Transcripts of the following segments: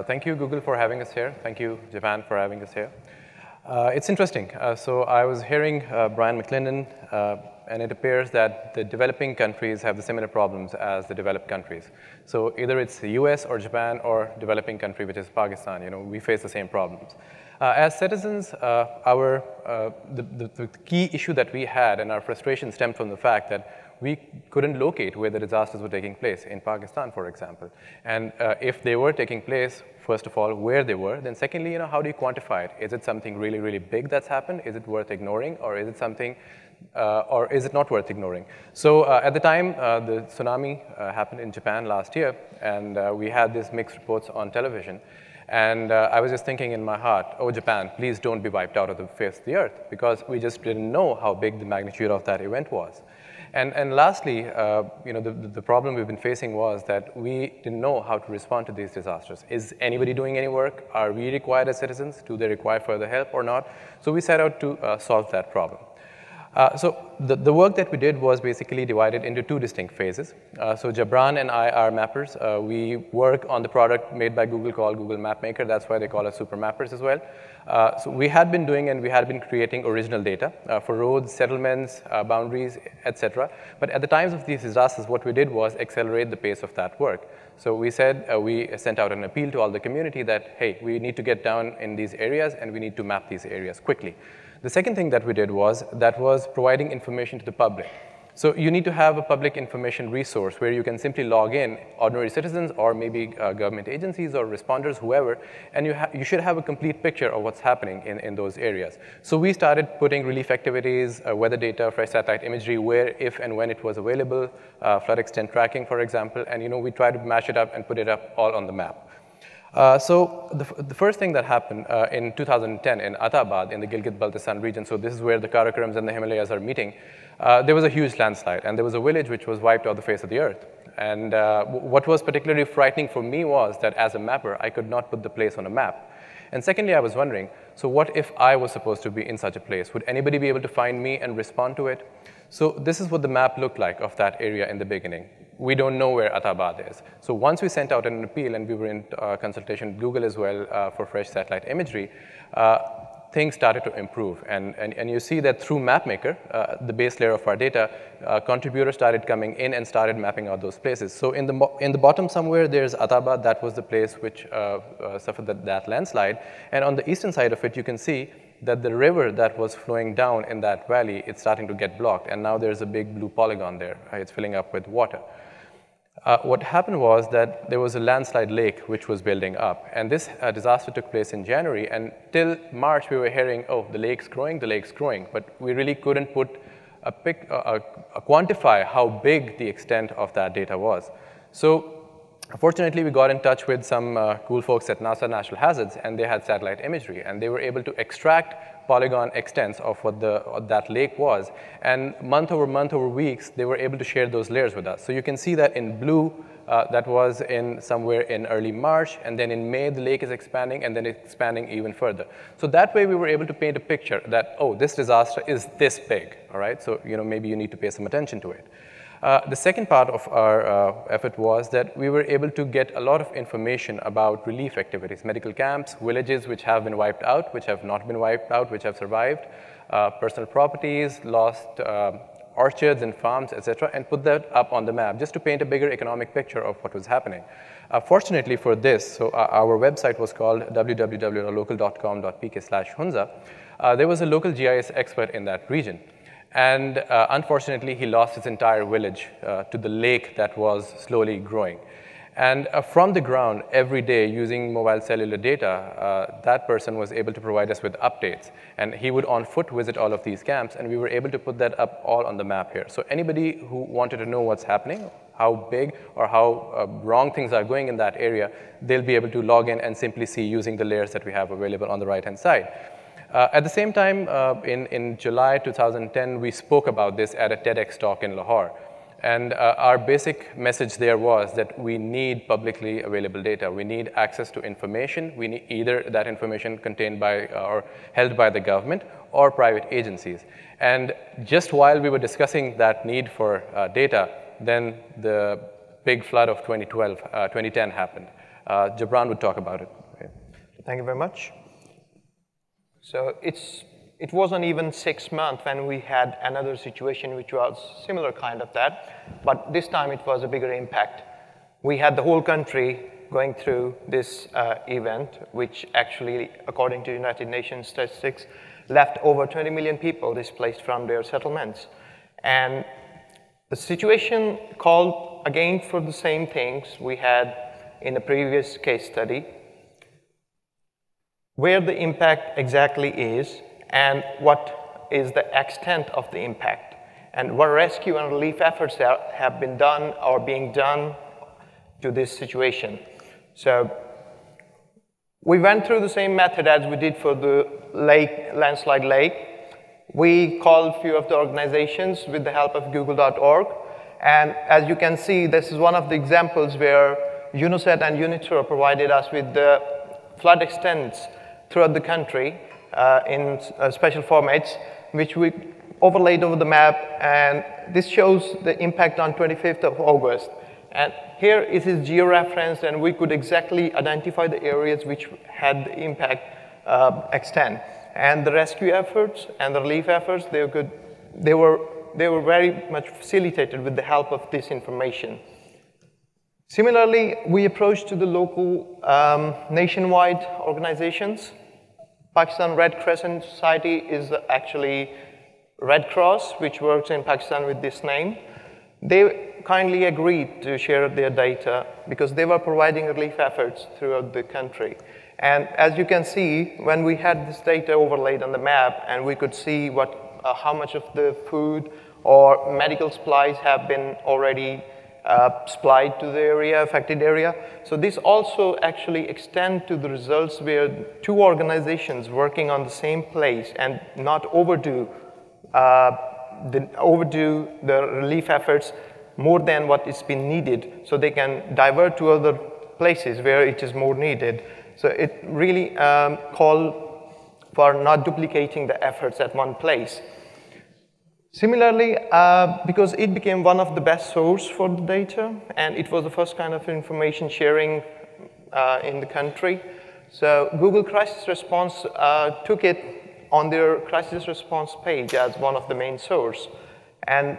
Thank you, Google, for having us here. Thank you, Japan, for having us here. It's interesting. So I was hearing Brian McClendon, and it appears that the developing countries have the similar problems as the developed countries. So either it's the US or Japan or developing country, which is Pakistan, we face the same problems. As citizens, the key issue that we had and our frustration stemmed from the fact that we couldn't locate where the disasters were taking place, in Pakistan, for example. And if they were taking place, first of all, where they were, then secondly, how do you quantify it? Is it something really, really big that's happened? Is it worth ignoring? Or is it something, or is it not worth ignoring? So at the time, the tsunami happened in Japan last year, and we had these mixed reports on television. And I was just thinking in my heart, oh, Japan, please don't be wiped out of the face of the earth, because we just didn't know how big the magnitude of that event was. And lastly, the problem we've been facing was that we didn't know how to respond to these disasters. Is anybody doing any work? Are we required as citizens? Do they require further help or not? So we set out to solve that problem. So the work that we did was basically divided into two distinct phases. So Jabran and I are mappers. We work on the product made by Google called Google Map Maker. That's why they call us super mappers as well. So we had been doing and we had been creating original data for roads, settlements, boundaries, etc. But at the times of these disasters, what we did was accelerate the pace of that work. So we said, we sent out an appeal to all the community that, hey, we need to get down in these areas and we need to map these areas quickly. The second thing that we did was providing information to the public. So you need to have a public information resource where you can simply log in, ordinary citizens or maybe government agencies or responders, whoever, and you should have a complete picture of what's happening in those areas. So we started putting relief activities, weather data, fresh satellite imagery, where, if, and when it was available, flood extent tracking, for example, and we tried to mash it up and put it up all on the map. So the first thing that happened in 2010 in Atabad in the Gilgit-Baltistan region, so this is where the Karakorams and the Himalayas are meeting, there was a huge landslide, and there was a village which was wiped off the face of the earth. And what was particularly frightening for me was that as a mapper, I could not put the place on a map. And secondly, I was wondering, so what if I was supposed to be in such a place? Would anybody be able to find me and respond to it? So this is what the map looked like of that area in the beginning. We don't know where Atabad is. So once we sent out an appeal, and we were in consultation with Google as well for fresh satellite imagery, things started to improve. And you see that through MapMaker, the base layer of our data, contributors started coming in and started mapping out those places. So in the bottom somewhere, there's Atabad. That was the place which suffered that landslide. And on the eastern side of it, you can see that the river that was flowing down in that valley, it's starting to get blocked. And now there's a big blue polygon there. It's filling up with water. What happened was that there was a landslide lake which was building up. And this disaster took place in January. And till March, we were hearing, oh, the lake's growing, the lake's growing. But we really couldn't put quantify how big the extent of that data was. So fortunately, we got in touch with some cool folks at NASA Natural Hazards, and they had satellite imagery. And they were able to extract polygon extents of what that lake was. And month over weeks, they were able to share those layers with us. So you can see that in blue, that was somewhere in early March. And then in May, the lake is expanding, and then it's expanding even further. So that way, we were able to paint a picture that, oh, this disaster is this big, all right? So maybe you need to pay some attention to it. The second part of our effort was that we were able to get a lot of information about relief activities, medical camps, villages which have been wiped out, which have not been wiped out, which have survived, personal properties, lost orchards and farms, etc., and put that up on the map just to paint a bigger economic picture of what was happening. Fortunately for this, so our website was called www.local.com.pk/hunza. There was a local GIS expert in that region. And unfortunately, he lost his entire village to the lake that was slowly growing. And from the ground, every day, using mobile cellular data, that person was able to provide us with updates. And he would on foot visit all of these camps, and we were able to put that up all on the map here. So anybody who wanted to know what's happening, how big or how wrong things are going in that area, they'll be able to log in and simply see using the layers that we have available on the right-hand side. At the same time, in July 2010, we spoke about this at a TEDx talk in Lahore. And our basic message there was that we need publicly available data. We need access to information. We need either that information contained by or held by the government or private agencies. And just while we were discussing that need for data, then the big flood of 2010 happened. Jabran would talk about it. Okay. Thank you very much. So it wasn't even 6 months when we had another situation which was similar kind of that, but this time it was a bigger impact. We had the whole country going through this event, which actually, according to United Nations statistics, left over 20 million people displaced from their settlements. And the situation called again for the same things we had in the previous case study, where the impact exactly is and what is the extent of the impact, and what rescue and relief efforts have been done or being done to this situation. So we went through the same method as we did for the landslide lake. We called a few of the organizations with the help of google.org. And as you can see, this is one of the examples where UNOCET and UNITRO provided us with the flood extents throughout the country in special formats, which we overlaid over the map. And this shows the impact on 25th of August. And here it is georeferenced, and we could exactly identify the areas which had the impact extent. And the rescue efforts and the relief efforts, they were very much facilitated with the help of this information. Similarly, we approached to the local nationwide organizations. Pakistan Red Crescent Society is actually Red Cross, which works in Pakistan with this name. They kindly agreed to share their data because they were providing relief efforts throughout the country. And as you can see, when we had this data overlaid on the map and we could see how much of the food or medical supplies have been already supplied to the affected area. So this also actually extends to the results where two organizations working on the same place and not overdo the relief efforts more than what is been needed, so they can divert to other places where it is more needed. So it really called for not duplicating the efforts at one place. Similarly, because it became one of the best sources for the data, and it was the first kind of information sharing in the country, so Google Crisis Response took it on their crisis response page as one of the main sources. And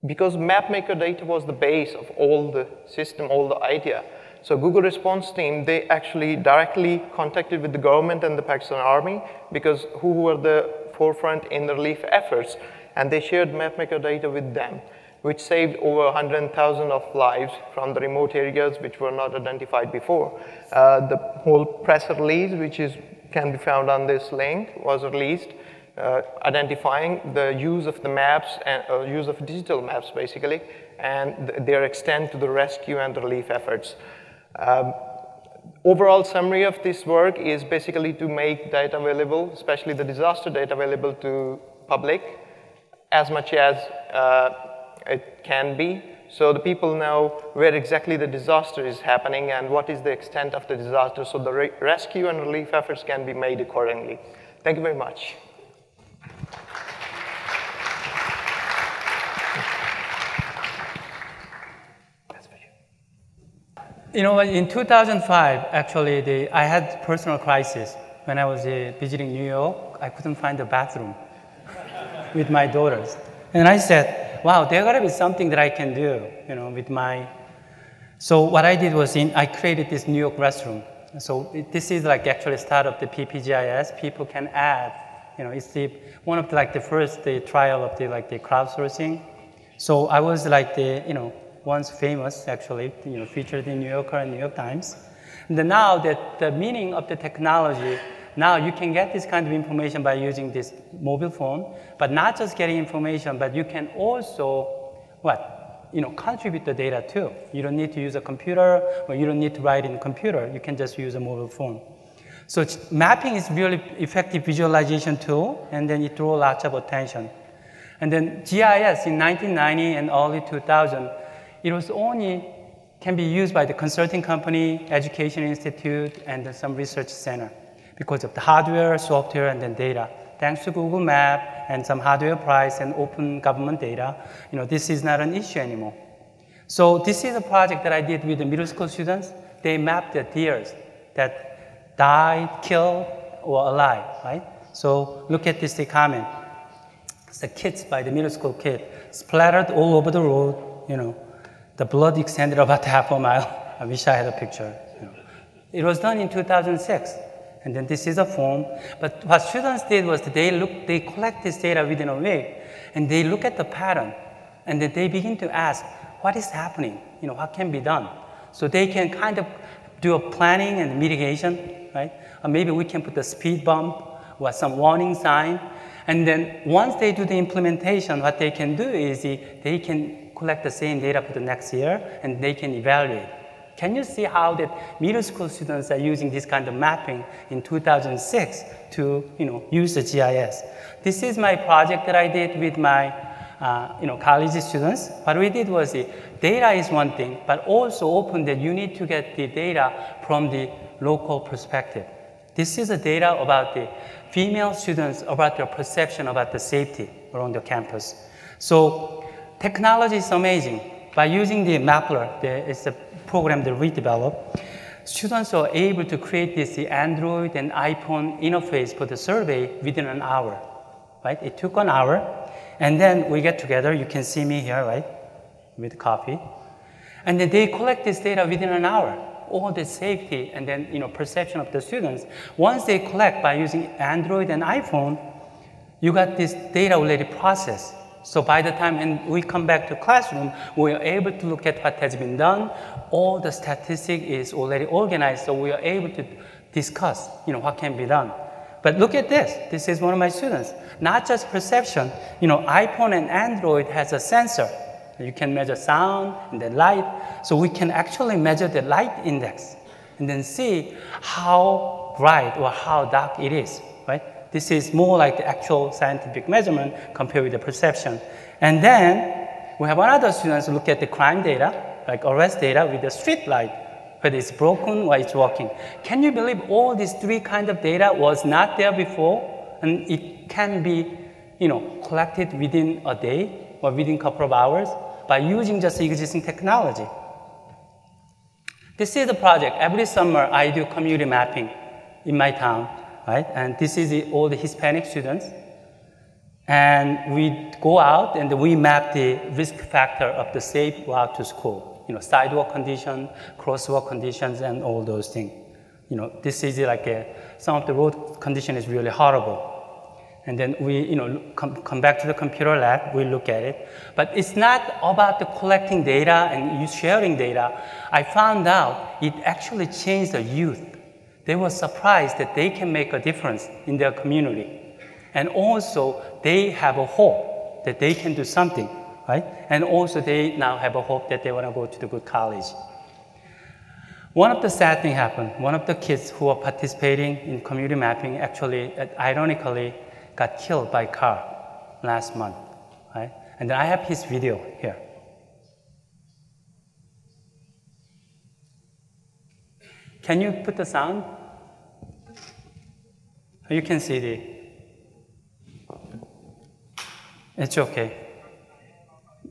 because MapMaker data was the base of all the system, all the idea, so Google response team, they actually directly contacted with the government and the Pakistan Army, because who were the forefront in the relief efforts, and they shared MapMaker data with them, which saved over 100,000 of lives from the remote areas which were not identified before. The whole press release, which can be found on this link, was released, identifying the use of the maps and use of digital maps, basically, and their extent to the rescue and the relief efforts. Overall summary of this work is basically to make data available, especially the disaster data available to public, as much as it can be, so the people know where exactly the disaster is happening and what is the extent of the disaster, so the rescue and relief efforts can be made accordingly. Thank you very much. You know, in 2005, actually, I had personal crisis. When I was visiting New York, I couldn't find a bathroom with my daughters. And I said, wow, there gotta be something that I can do, you know, with my... So what I did was I created this New York restroom. So this is like actually start of the PPGIS. People can add, you know, it's one of the first trial of the crowdsourcing. So I was once famous, actually, you know, featured in New Yorker and New York Times. And then now that the meaning of the technology, now you can get this kind of information by using this mobile phone, but not just getting information, but you can also, contribute the data too. You don't need to use a computer, or you don't need to write in a computer. You can just use a mobile phone. So mapping is really effective visualization tool, and then it draws lots of attention. And then GIS in 1990 and early 2000, it was can be used by the consulting company, education institute, and then some research center because of the hardware, software, and then data. Thanks to Google Map and some hardware price and open government data, you know, this is not an issue anymore. So this is a project that I did with the middle school students they map the deers that died, killed, or alive, right? So look at this comment. It's the kids by the middle school kid, splattered all over the road, you know. The blood extended about half a mile. I wish I had a picture. You know. It was done in 2006. And then this is a form. But what students did was they collect this data within a week, and they look at the pattern, and then they begin to ask, what is happening? You know, what can be done? So they can kind of do a planning and mitigation, right? Or maybe we can put a speed bump or some warning sign. And then once they do the implementation, what they can do is they can collect the same data for the next year, and they can evaluate. Can you see how the middle school students are using this kind of mapping in 2006 to use the GIS? This is my project that I did with my college students. What we did was data is one thing, but also open that you need to get the data from the local perspective. This is the data about the female students, about their perception about the safety around the campus. So technology is amazing. By using the Mapler, it's a program that we developed, students are able to create this Android and iPhone interface for the survey within an hour, right? It took an hour, and then we get together. You can see me here, right, with coffee. And then they collect this data within an hour, all the safety and then perception of the students. Once they collect by using Android and iPhone, you got this data already processed. So by the time we come back to classroom, we are able to look at what has been done. All the statistic is already organized, so we are able to discuss, what can be done. But look at this. This is one of my students. Not just perception. iPhone and Android has a sensor. You can measure sound and the light. So we can actually measure the light index and then see how bright or how dark it is, right? This is more like the actual scientific measurement compared with the perception. And then we have another students look at the crime data, like arrest data with the street light, whether it's broken or it's working. Can you believe all these three kinds of data was not there before? And it can be, collected within a day or within a couple of hours by using just existing technology. This is the project. Every summer I do community mapping in my town. Right? And this is all the Hispanic students. And we go out and we map the risk factor of the safe route to school. Sidewalk condition, crosswalk conditions, and all those things. This is like some of the road condition is really horrible. And then we, come back to the computer lab, we look at it. But it's not about the collecting data and sharing data. I found out it actually changed the youth. They were surprised that they can make a difference in their community. And also, they have a hope that they can do something, right? And also, they now have a hope that they want to go to the good college. One of the sad things happened. One of the kids who were participating in community mapping actually, ironically, got killed by a car last month, right? And then I have his video here. Can you put the sound? You can see it's okay.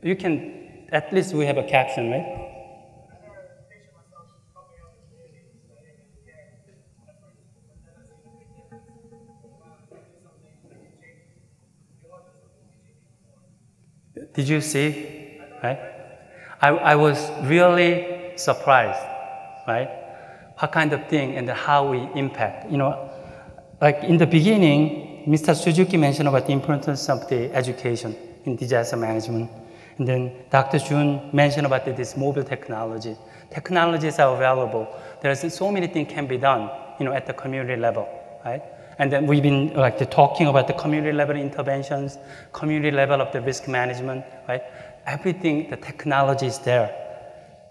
You can, at least we have a caption, right? Did you see, right? I was really surprised, right? What kind of thing and how we impact. Like in the beginning, Mr. Suzuki mentioned about the importance of the education in disaster management. And then Dr. Jun mentioned about this mobile technology. Technologies are available. There's so many things can be done, at the community level, right? And then we've been talking about the community level interventions, community level of the risk management, right? Everything, the technology is there.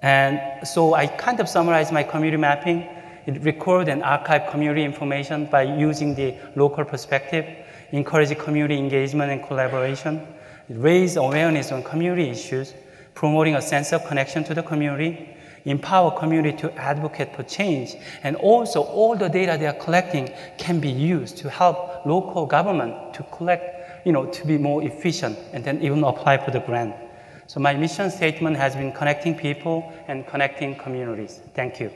And so I kind of summarized my community mapping. It record and archive community information by using the local perspective, encourage community engagement and collaboration, raise awareness on community issues, promoting a sense of connection to the community, empower community to advocate for change, and also all the data they are collecting can be used to help local government to collect, to be more efficient and then even apply for the grant. So my mission statement has been connecting people and connecting communities. Thank you.